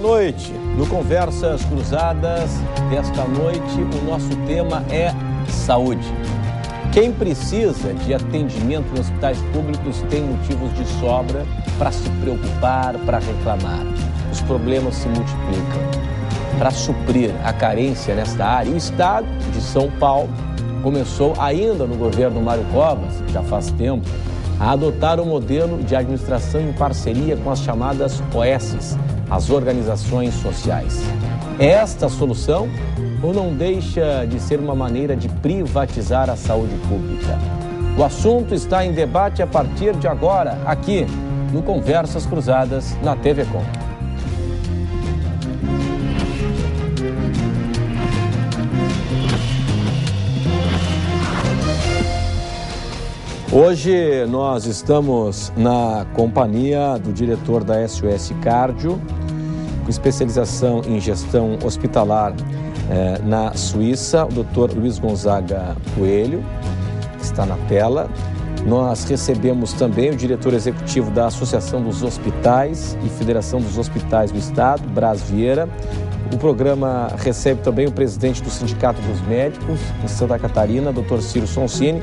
noite. No Conversas Cruzadas desta noite, o nosso tema é saúde. Quem precisa de atendimento nos hospitais públicos tem motivos de sobra para se preocupar, para reclamar. Os problemas se multiplicam. Para suprir a carência nesta área, o Estado de São Paulo começou ainda no governo Mário Covas, já faz tempo, a adotar um modelo de administração em parceria com as chamadas OSs, as organizações sociais. É esta a solução ou não deixa de ser uma maneira de privatizar a saúde pública? O assunto está em debate a partir de agora, aqui no Conversas Cruzadas, na TV Com. Hoje nós estamos na companhia do diretor da SOS Cardio, com especialização em gestão hospitalar na Suíça, o Dr. Luiz Gonzaga Coelho, que está na tela. Nós recebemos também o diretor executivo da Associação dos Hospitais e Federação dos Hospitais do Estado, Braz Vieira. O programa recebe também o presidente do Sindicato dos Médicos em Santa Catarina, Dr. Ciro Sonsini.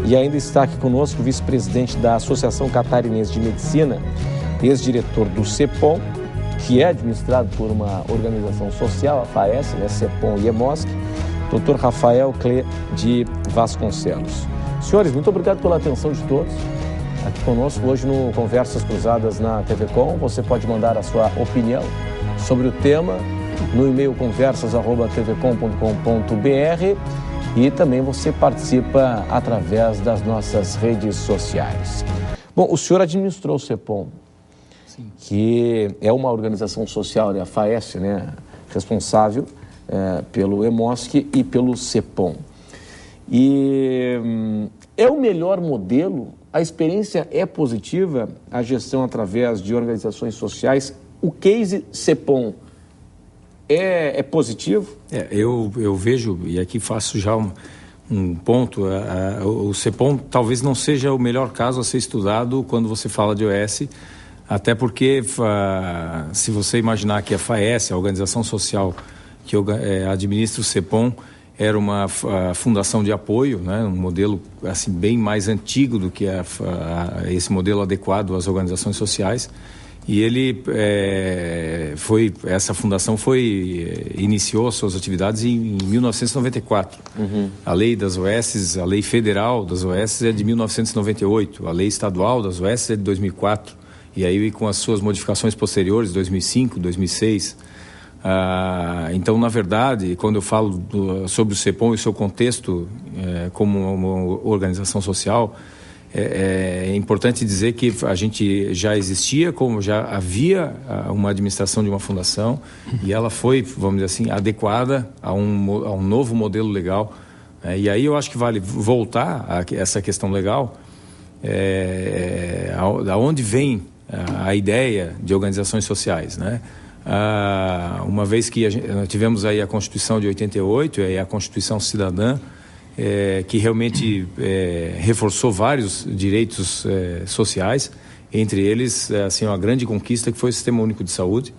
E ainda está aqui conosco o vice-presidente da Associação Catarinense de Medicina, ex-diretor do CEPOM, que é administrado por uma organização social, a FAES, né, CEPOM e EMOSC, Dr. Rafael Clé de Vasconcelos. Senhores, muito obrigado pela atenção de todos aqui conosco hoje no Conversas Cruzadas na TV Com. Você pode mandar a sua opinião sobre o tema no e-mail conversas@tvcom.com.br. E também você participa através das nossas redes sociais. Bom, o senhor administrou o CEPOM, sim, que é uma organização social, né, a FAES, né, responsável pelo EMOSC e pelo CEPOM. E é o melhor modelo? A experiência é positiva? A gestão através de organizações sociais? O case CEPOM é positivo? Eu vejo, e aqui faço já um ponto, o CEPOM talvez não seja o melhor caso a ser estudado quando você fala de OS, até porque se você imaginar que a FAES, a organização social que administra o CEPOM, era uma fundação de apoio, né, um modelo assim, bem mais antigo do que esse modelo adequado às organizações sociais. E ele essa fundação iniciou suas atividades em 1994. Uhum. A lei das OS, a lei federal das OS é de 1998, a lei estadual das OS é de 2004, e aí com as suas modificações posteriores, 2005, 2006. Então, na verdade, quando eu falo sobre o CEPOM e o seu contexto como uma organização social, é importante dizer que a gente já existia, como já havia uma administração de uma fundação, e ela foi, vamos dizer assim, adequada a um novo modelo legal. E aí eu acho que vale voltar a essa questão legal, da onde vem a ideia de organizações sociais, né? Uma vez que nós tivemos aí a Constituição de 88 e a Constituição Cidadã, que realmente reforçou vários direitos sociais, entre eles, assim, uma grande conquista que foi o Sistema Único de Saúde.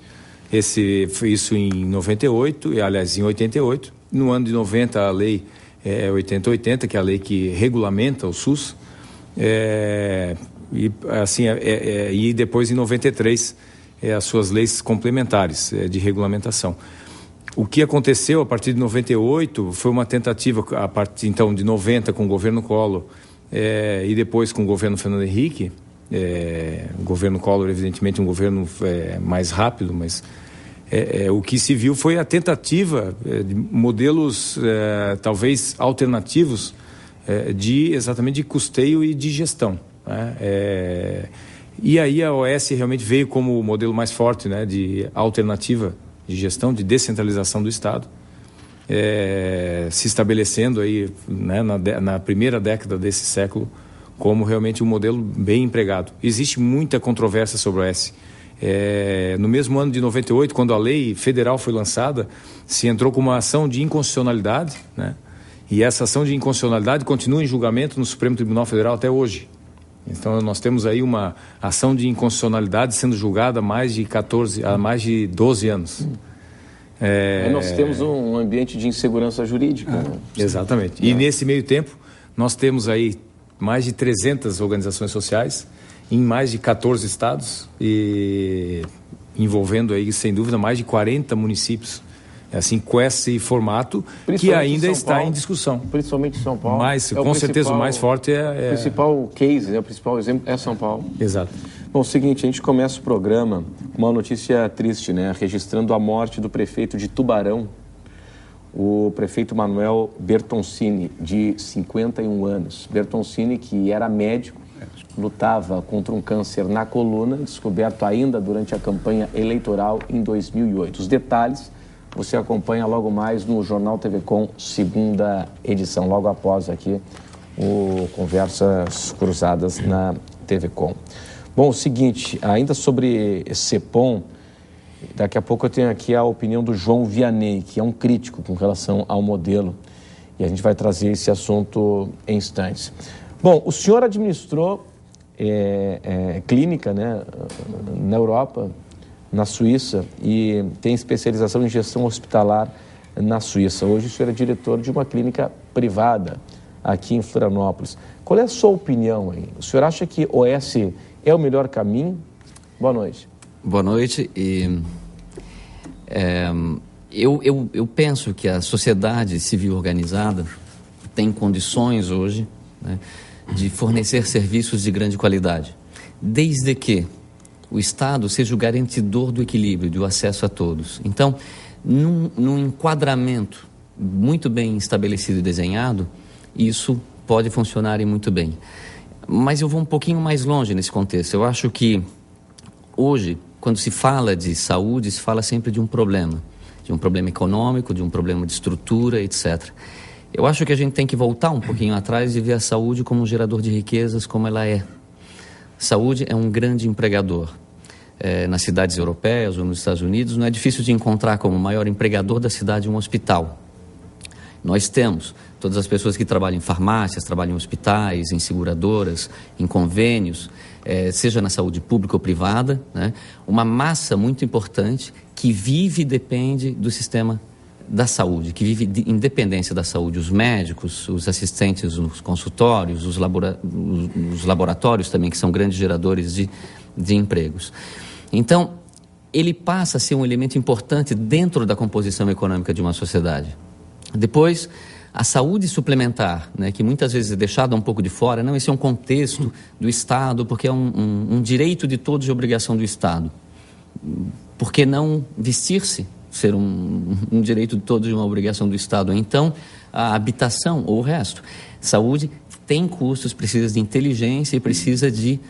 Foi isso em 98, e aliás, em 88. No ano de 90, a lei 8080, que é a lei que regulamenta o SUS. E depois, em 93, as suas leis complementares de regulamentação. O que aconteceu a partir de 98 foi uma tentativa, a partir então de 90 com o governo Collor e depois com o governo Fernando Henrique. O governo Collor, evidentemente, um governo mais rápido, mas o que se viu foi a tentativa de modelos talvez alternativos exatamente de custeio e de gestão, né? E aí a OS realmente veio como o modelo mais forte, né, de alternativa de gestão, de descentralização do Estado, se estabelecendo aí, né, na primeira década desse século como realmente um modelo bem empregado. Existe muita controvérsia sobre o OS. No mesmo ano de 98, quando a lei federal foi lançada, se entrou com uma ação de inconstitucionalidade, né? E essa ação de inconstitucionalidade continua em julgamento no Supremo Tribunal Federal até hoje. Então, nós temos aí uma ação de inconstitucionalidade sendo julgada há mais de 12 anos. Nós temos um ambiente de insegurança jurídica. Né? Exatamente. E nesse meio tempo, nós temos aí mais de 300 organizações sociais em mais de 14 estados e envolvendo aí, sem dúvida, mais de 40 municípios. Assim, com esse formato que ainda está em discussão. Principalmente em São Paulo. Mas, com certeza, o mais forte é... O principal case, o principal exemplo é São Paulo. Exato. Bom, é o seguinte, a gente começa o programa com uma notícia triste, né? Registrando a morte do prefeito de Tubarão, o prefeito Manuel Bertoncini, de 51 anos. Bertoncini, que era médico, lutava contra um câncer na coluna, descoberto ainda durante a campanha eleitoral em 2008. Os detalhes você acompanha logo mais no Jornal TV Com, segunda edição, logo após aqui o Conversas Cruzadas na TV Com. Bom, o seguinte, ainda sobre CEPOM, daqui a pouco eu tenho aqui a opinião do João Vianney, que é um crítico com relação ao modelo, e a gente vai trazer esse assunto em instantes. Bom, o senhor administrou clínica, né, na Europa, na Suíça, e tem especialização em gestão hospitalar na Suíça. Hoje o senhor é diretor de uma clínica privada aqui em Florianópolis. Qual é a sua opinião aí? O senhor acha que OS é o melhor caminho? Boa noite. Boa noite. Eu penso que a sociedade civil organizada tem condições hoje, né, de fornecer serviços de grande qualidade, desde que o Estado seja o garantidor do equilíbrio, do acesso a todos. Então, num enquadramento muito bem estabelecido e desenhado, isso pode funcionar e muito bem. Mas eu vou um pouquinho mais longe nesse contexto. Eu acho que hoje, quando se fala de saúde, se fala sempre de um problema econômico, de um problema de estrutura, etc. Eu acho que a gente tem que voltar um pouquinho atrás e ver a saúde como um gerador de riquezas, como ela é. Saúde é um grande empregador. Nas cidades europeias ou nos Estados Unidos, não é difícil de encontrar como maior empregador da cidade um hospital. Nós temos todas as pessoas que trabalham em farmácias, trabalham em hospitais, em seguradoras, em convênios, seja na saúde pública ou privada, né? Uma massa muito importante que vive e depende do sistema da saúde, que vive em dependência da saúde. Os médicos, os assistentes nos consultórios, os laboratórios também, que são grandes geradores de empregos. Então, ele passa a ser um elemento importante dentro da composição econômica de uma sociedade. Depois, a saúde suplementar, né, que muitas vezes é deixada um pouco de fora, não, esse é um contexto do Estado, porque é um direito de todos e obrigação do Estado. Por que não vestir-se? Ser um direito de todos e uma obrigação do Estado. Então, a habitação ou o resto. Saúde tem custos, precisa de inteligência e precisa de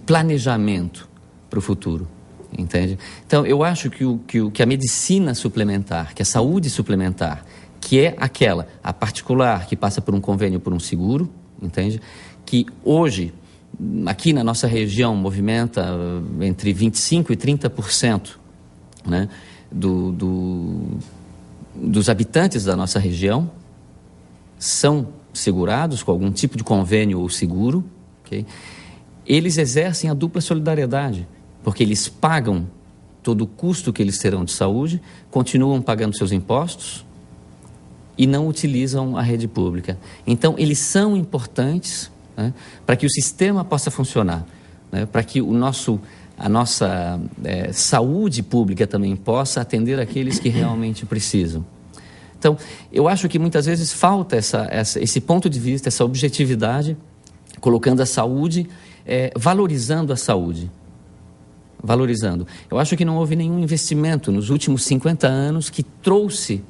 planejamento para o futuro, entende? Então, eu acho que a medicina suplementar, que a saúde suplementar, que é a particular, que passa por um convênio, por um seguro, entende? Que hoje, aqui na nossa região, movimenta entre 25% e 30%, né, dos habitantes da nossa região são segurados com algum tipo de convênio ou seguro, okay? Eles exercem a dupla solidariedade, porque eles pagam todo o custo que eles terão de saúde, continuam pagando seus impostos e não utilizam a rede pública. Então, eles são importantes, né, para que o sistema possa funcionar, né, para que a nossa saúde pública também possa atender aqueles que realmente precisam. Então, eu acho que muitas vezes falta esse ponto de vista, essa objetividade, colocando a saúde, valorizando a saúde. Valorizando. Eu acho que não houve nenhum investimento nos últimos 50 anos que trouxe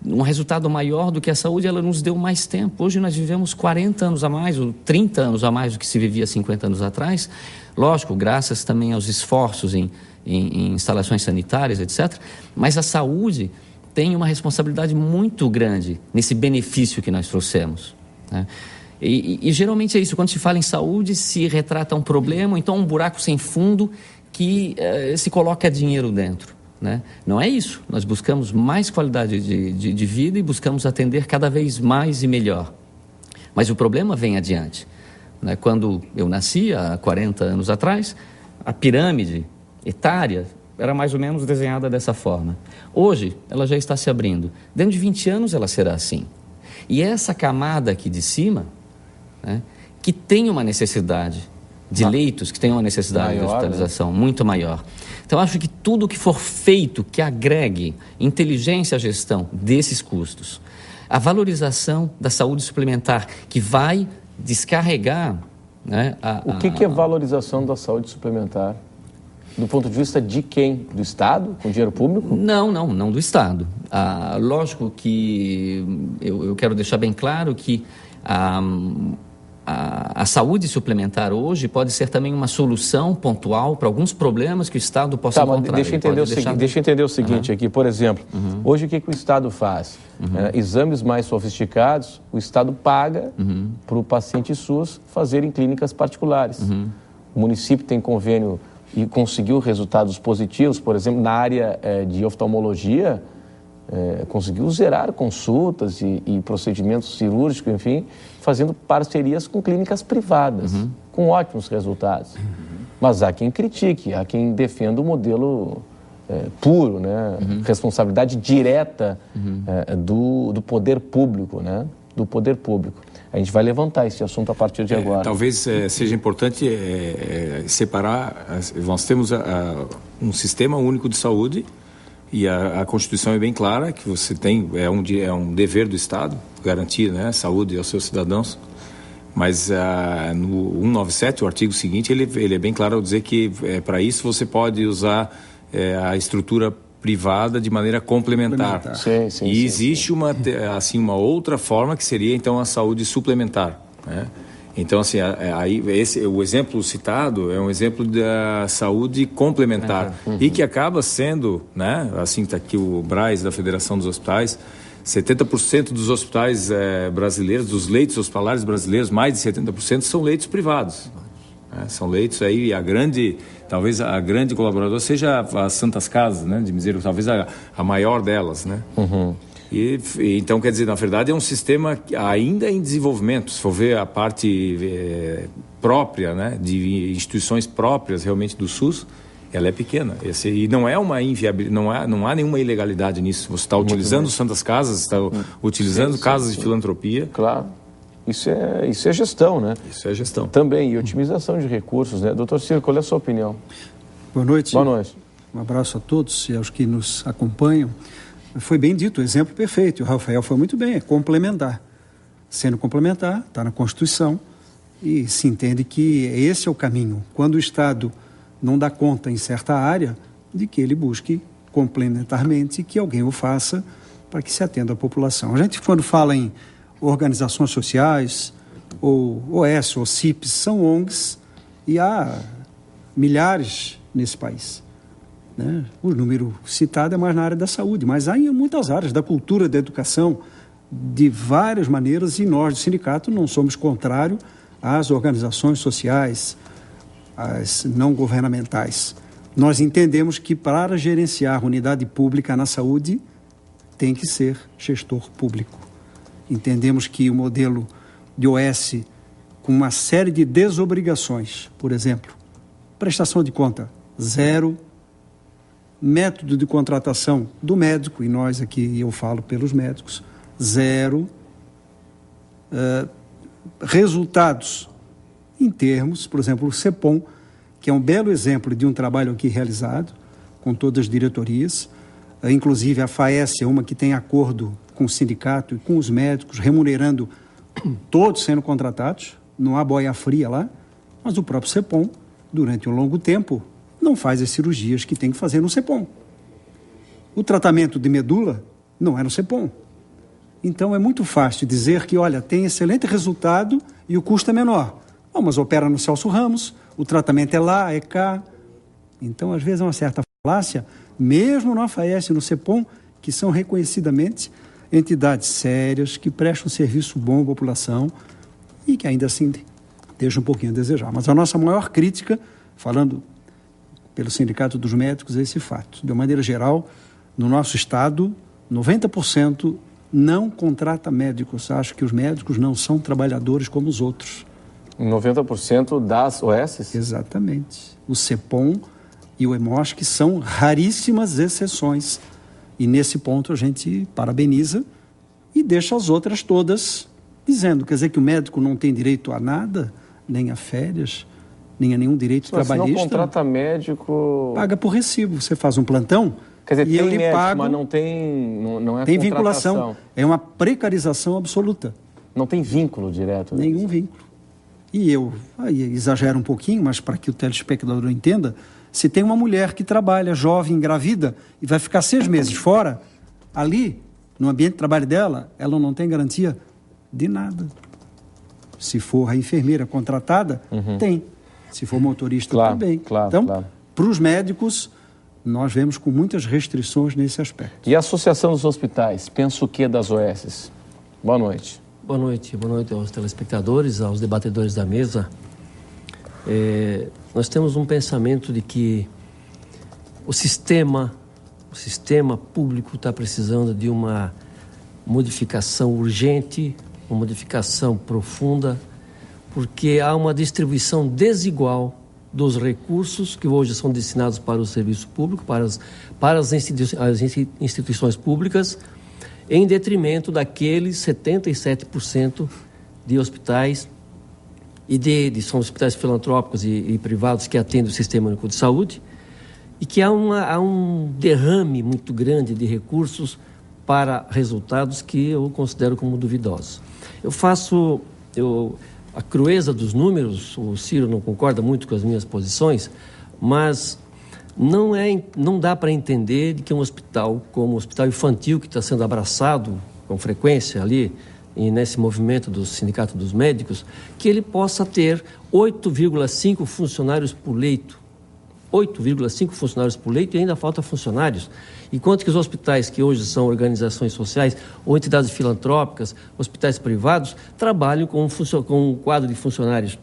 um resultado maior do que a saúde. Ela nos deu mais tempo. Hoje nós vivemos 40 anos a mais, ou 30 anos a mais do que se vivia 50 anos atrás. Lógico, graças também aos esforços em instalações sanitárias, etc. Mas a saúde tem uma responsabilidade muito grande nesse benefício que nós trouxemos, né? E geralmente é isso, quando se fala em saúde, se retrata um problema, ou então um buraco sem fundo que se coloca dinheiro dentro, né? Não é isso, nós buscamos mais qualidade de vida e buscamos atender cada vez mais e melhor. Mas o problema vem adiante. Né? Quando eu nasci, há 40 anos atrás, a pirâmide etária era mais ou menos desenhada dessa forma. Hoje, ela já está se abrindo. Dentro de 20 anos, ela será assim. E essa camada aqui de cima, né, que tem uma necessidade de leitos, que tem uma necessidade de hospitalização muito maior. Então, acho que tudo que for feito que agregue inteligência à gestão desses custos, a valorização da saúde suplementar, que vai descarregar... Né, o que é valorização da saúde suplementar? Do ponto de vista de quem? Do Estado? Com dinheiro público? Não do Estado. Lógico que eu quero deixar bem claro que a saúde suplementar hoje pode ser também uma solução pontual para alguns problemas que o Estado possa encontrar. Deixa eu entender o seguinte aqui. Por exemplo, hoje o que o Estado faz? Exames mais sofisticados, o Estado paga para o paciente SUS fazer em clínicas particulares. O município tem convênio e conseguiu resultados positivos, por exemplo, na área de oftalmologia, conseguiu zerar consultas e procedimentos cirúrgicos, enfim, fazendo parcerias com clínicas privadas, com ótimos resultados. Mas há quem critique, há quem defenda o modelo puro, né? Responsabilidade direta do poder público, né? Do poder público. A gente vai levantar esse assunto a partir de agora. Talvez seja importante separar. Nós temos um sistema único de saúde e a Constituição é bem clara que você tem, é um dever do Estado garantir, né, saúde aos seus cidadãos. Mas no 197, o artigo seguinte, ele é bem claro ao dizer que para isso você pode usar a estrutura privada de maneira complementar. Sim, e existe uma outra forma que seria então a saúde suplementar, né? Então assim, o exemplo citado é um exemplo da saúde complementar e que acaba sendo, né? Assim está aqui o Braz da Federação dos Hospitais, 70% dos hospitais brasileiros, dos leitos hospitalares brasileiros, mais de 70% são leitos privados. São leitos aí, talvez a grande colaboradora seja as Santas Casas, né, de Misericórdia, talvez a maior delas, né? E então, quer dizer, na verdade é um sistema ainda em desenvolvimento. Se for ver a parte própria, né, de instituições próprias realmente do SUS, ela é pequena. E não é uma inviabilidade, não há nenhuma ilegalidade nisso. Você está utilizando Santas Casas, está utilizando casas de filantropia. Claro. Isso é gestão, né? Isso é gestão. Também, e otimização de recursos, né? Doutor Ciro, qual é a sua opinião? Boa noite. Boa noite. Um abraço a todos e aos que nos acompanham. Foi bem dito, o exemplo perfeito. O Rafael foi muito bem, é complementar. Sendo complementar, está na Constituição e se entende que esse é o caminho. Quando o Estado não dá conta em certa área, de que ele busque complementarmente que alguém o faça para que se atenda à população. A gente, quando fala em organizações sociais, ou OS, ou CIPs, são ONGs e há milhares nesse país, né? O número citado é mais na área da saúde, mas há em muitas áreas, da cultura, da educação, de várias maneiras, e nós do sindicato não somos contrários às organizações sociais, às não governamentais. Nós entendemos que para gerenciar unidade pública na saúde tem que ser gestor público. Entendemos que o modelo de OS, com uma série de desobrigações, por exemplo, prestação de conta, 0, método de contratação do médico, e nós aqui, eu falo pelos médicos, 0, resultados em termos, por exemplo, o CEPOM, que é um belo exemplo de um trabalho aqui realizado, com todas as diretorias, inclusive a FAES é uma que tem acordo com o sindicato e com os médicos, remunerando todos sendo contratados, não há boia fria lá, mas o próprio CEPOM, durante um longo tempo, não faz as cirurgias que tem que fazer no CEPOM. O tratamento de medula não é no CEPOM. Então é muito fácil dizer que, olha, tem excelente resultado e o custo é menor. Oh, mas opera no Celso Ramos, o tratamento é lá, é cá. Então, às vezes, é uma certa falácia, mesmo no FAES e no CEPOM, que são reconhecidamente entidades sérias, que prestam serviço bom à população e que ainda assim deixam um pouquinho a desejar. Mas a nossa maior crítica, falando pelo Sindicato dos Médicos, é esse fato. De uma maneira geral, no nosso estado, 90% não contrata médicos. Acha que os médicos não são trabalhadores como os outros. 90% das OS? Exatamente. O CEPOM e o EMOSC são raríssimas exceções. E nesse ponto a gente parabeniza e deixa as outras todas dizendo. Quer dizer que o médico não tem direito a nada, nem a férias, nem a nenhum direito trabalhista. Se não contrata médico... Paga por recibo. Você faz um plantão... Quer dizer, e tem ele médico, paga, mas não é tem contratação. Vinculação. É uma precarização absoluta. Não tem vínculo direto. Né? Nenhum vínculo. E eu aí exagero um pouquinho, mas para que o telespectador entenda, se tem uma mulher que trabalha, jovem, engravida, e vai ficar 6 meses fora, ali, no ambiente de trabalho dela, ela não tem garantia de nada. Se for a enfermeira contratada, tem. Se for motorista, também. Então, para os médicos, nós vemos com muitas restrições nesse aspecto. E a Associação dos Hospitais, pensa o que das OS? Boa noite. Boa noite aos telespectadores, aos debatedores da mesa. Nós temos um pensamento de que o sistema público está precisando de uma modificação urgente, uma modificação profunda, porque há uma distribuição desigual dos recursos que hoje são destinados para o serviço público, para as instituições públicas, em detrimento daqueles 77% de hospitais são hospitais filantrópicos e privados que atendem o Sistema Único de Saúde, e que há um derrame muito grande de recursos para resultados que eu considero como duvidosos. A crueza dos números, o Ciro não concorda muito com as minhas posições, mas não dá para entender de que um hospital como o Hospital Infantil, que está sendo abraçado com frequência ali, e nesse movimento do Sindicato dos Médicos, que ele possa ter 8,5 funcionários por leito. 8,5 funcionários por leito e ainda falta funcionários. Enquanto que os hospitais que hoje são organizações sociais ou entidades filantrópicas, hospitais privados, trabalham com um quadro de funcionários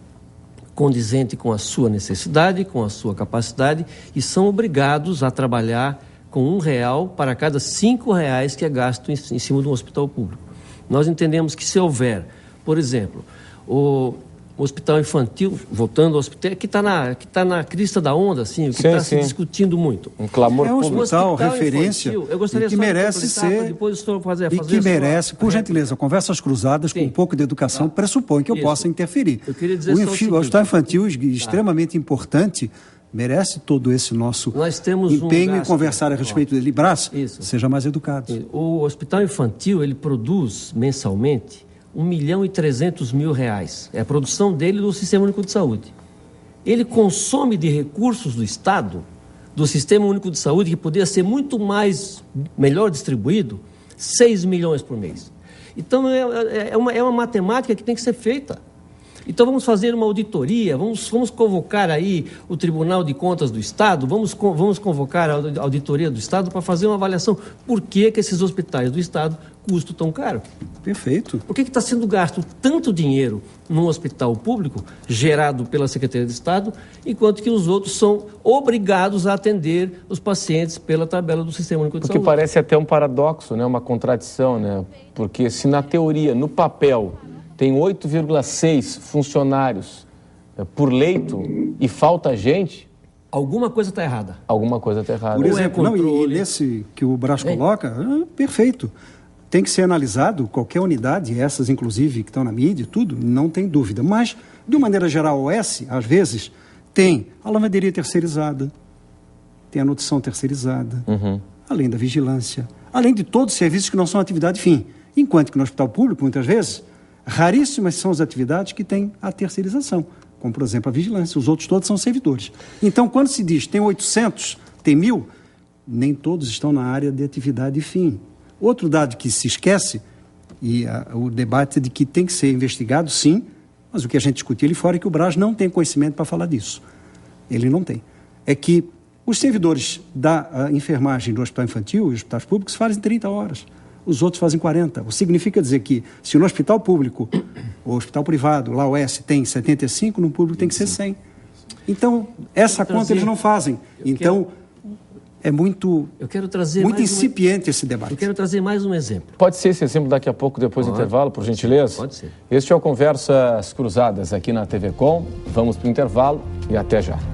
condizente com a sua necessidade, com a sua capacidade, e são obrigados a trabalhar com R$1 para cada R$5 que é gasto em cima de um hospital público. Nós entendemos que se houver, por exemplo, o hospital infantil, voltando ao hospital, que está na crista da onda, assim, o que está se discutindo muito. Um clamor público. É um hospital referência infantil, eu gostaria que merece ser, depois o senhor fazer e que merece, por gentileza, conversas cruzadas com um pouco de educação pressupõe que eu possa interferir. Eu queria dizer o hospital infantil, extremamente importante, merece todo esse nosso empenho em conversar a respeito dele. Brás, seja mais educado. O hospital infantil, ele produz mensalmente R$1.300.000. É a produção dele do Sistema Único de Saúde. Ele consome de recursos do Estado, do Sistema Único de Saúde, que poderia ser muito melhor distribuído, 6 milhões por mês. Então, é uma matemática que tem que ser feita. Então, vamos fazer uma auditoria, vamos convocar aí o Tribunal de Contas do Estado, vamos convocar a Auditoria do Estado para fazer uma avaliação. Por que esses hospitais do Estado custam tão caro? Perfeito. Por que está sendo gasto tanto dinheiro num hospital público, gerado pela Secretaria de Estado, enquanto que os outros são obrigados a atender os pacientes pela tabela do Sistema Único de Saúde? Porque parece até um paradoxo, né? Uma contradição, né? Porque se na teoria, no papel, tem 8,6 funcionários por leito e falta gente... Alguma coisa está errada. Alguma coisa está errada. Por exemplo, e nesse que o Brás coloca, perfeito. Tem que ser analisado qualquer unidade, essas inclusive que estão na mídia, tudo, não tem dúvida. Mas, de uma maneira geral, a OS, às vezes, tem a lavanderia terceirizada, tem a nutrição terceirizada, além da vigilância, além de todos os serviços que não são atividade fim. Enquanto que no hospital público, muitas vezes, raríssimas são as atividades que têm a terceirização, como, por exemplo, a vigilância. Os outros todos são servidores. Então, quando se diz tem 800, tem 1.000, nem todos estão na área de atividade fim. Outro dado que se esquece, e o debate é de que tem que ser investigado, sim, mas o que a gente discutiu ali fora é que o Brás não tem conhecimento para falar disso. Ele não tem. É que os servidores da enfermagem do hospital infantil e os hospitais públicos fazem 30 horas. Os outros fazem 40. O que significa dizer que se no hospital público ou hospital privado, lá o S tem 75, no público tem que ser 100. Então, essa conta eles não fazem. Então, é muito, Eu quero trazer muito mais incipiente esse debate. Eu quero trazer mais um exemplo. Pode ser esse exemplo daqui a pouco, depois do intervalo, por gentileza? Pode ser. Este é o Conversas Cruzadas aqui na TV Com. Vamos para o intervalo e até já.